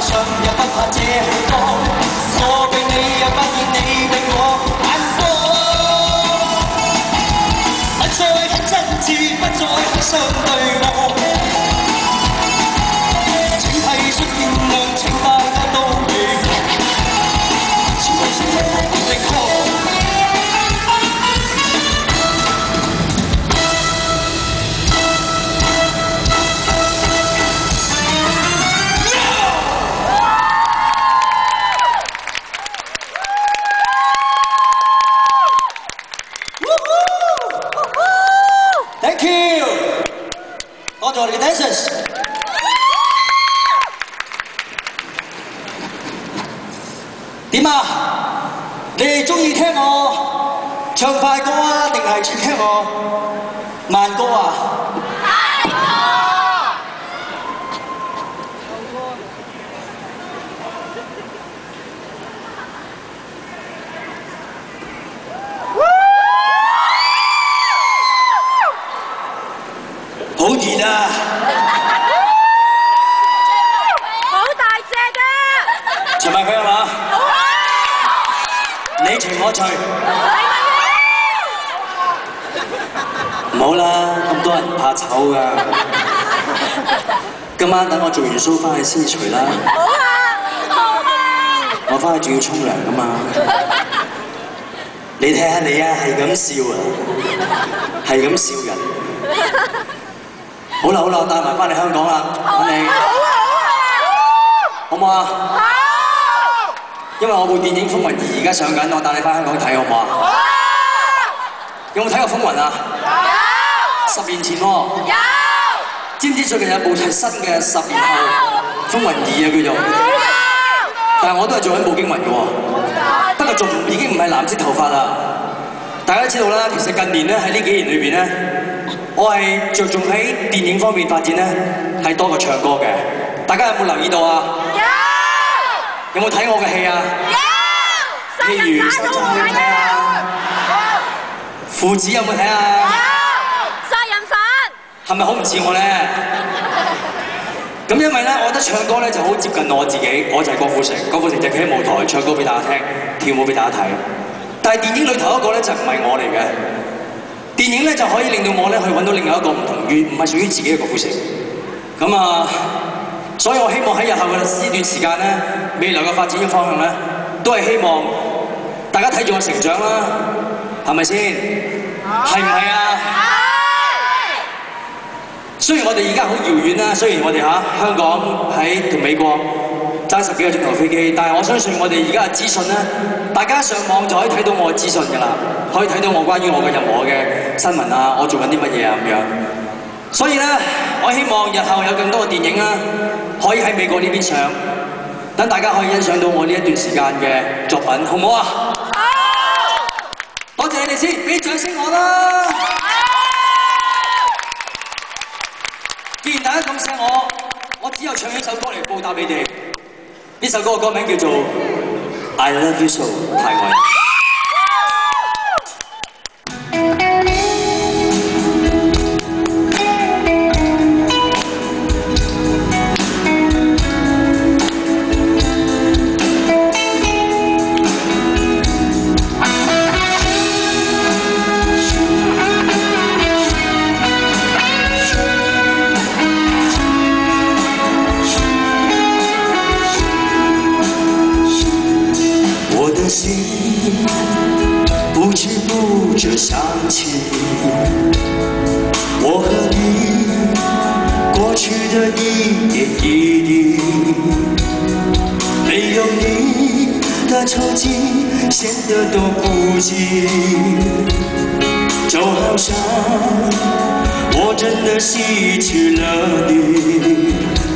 上也不怕這好多，我對你也發現你對我眼光，不再很真摯，不再很相對我，請體恤見諒，請大家都明，全部說力學。 Thank you， 多謝我哋嘅 dancers。點啊？你哋中意聽我唱快歌啊，定係中意聽我慢歌啊？快歌。好熱啊！好大隻㗎！除埋佢係嘛？好啊！你除我除。唔好啦，咁多人怕醜㗎。今晚等我做完 show 翻去先除啦。好啊！好啊！我翻去仲要沖涼㗎嘛。你睇下你啊，係咁笑啊，係咁笑人。 好啦好啦，帶埋翻嚟香港啦，咁你好唔好啊？好！因為我部電影《風雲2》而家上緊，我帶你翻香港睇好唔好啊？好！有冇睇過《風雲》啊？有！10年前喎。有！知唔知最近有部係新嘅10年後《風雲2》啊叫做？有！但係我都係做緊步驚雲嘅喎，不過仲已經唔係藍色頭髮啦。大家都知道啦，其實近年咧喺呢幾年裏邊咧。 我係着重喺電影方面發展咧，係多過唱歌嘅。大家有冇留意到啊？有！有冇睇我嘅戲啊？有！譬如《殺人犯》有冇睇啊？父子有冇睇啊？有！殺人犯係咪好唔似我咧？咁因為咧，我覺得唱歌咧就好接近我自己，我就係郭富城。郭富城就企喺舞台唱歌俾大家聽，跳舞俾大家睇。但係電影裏頭一個咧就唔係我嚟嘅。 電影咧就可以令到我咧去揾到另外一個唔同於唔係屬於自己嘅郭富城。咁啊，所以我希望喺日後嘅呢段時間咧，未來嘅發展嘅方向咧，都係希望大家睇住我成長啦，係咪先？係唔係啊？係。雖然我哋而家好遙遠啦，雖然我哋香港喺同美國爭10幾個鐘頭飛機，但係我相信我哋而家嘅資訊咧，大家上網就可以睇到我嘅資訊㗎啦。 可以睇到我關於我嘅任何嘅新聞啊，我做緊啲乜嘢啊咁樣。所以咧，我希望日後有更多嘅電影啊，可以喺美國呢邊上，等大家可以欣賞到我呢一段時間嘅作品，好唔好啊？好！多謝你哋先，俾掌聲我啦！既然大家咁錫我，我只有唱一首歌嚟報答你哋。呢首歌嘅歌名叫做《I Love You So》，太愛。 这想起我和你过去的一点一滴，没有你的抽泣显得多孤寂，就好像我真的失去了你。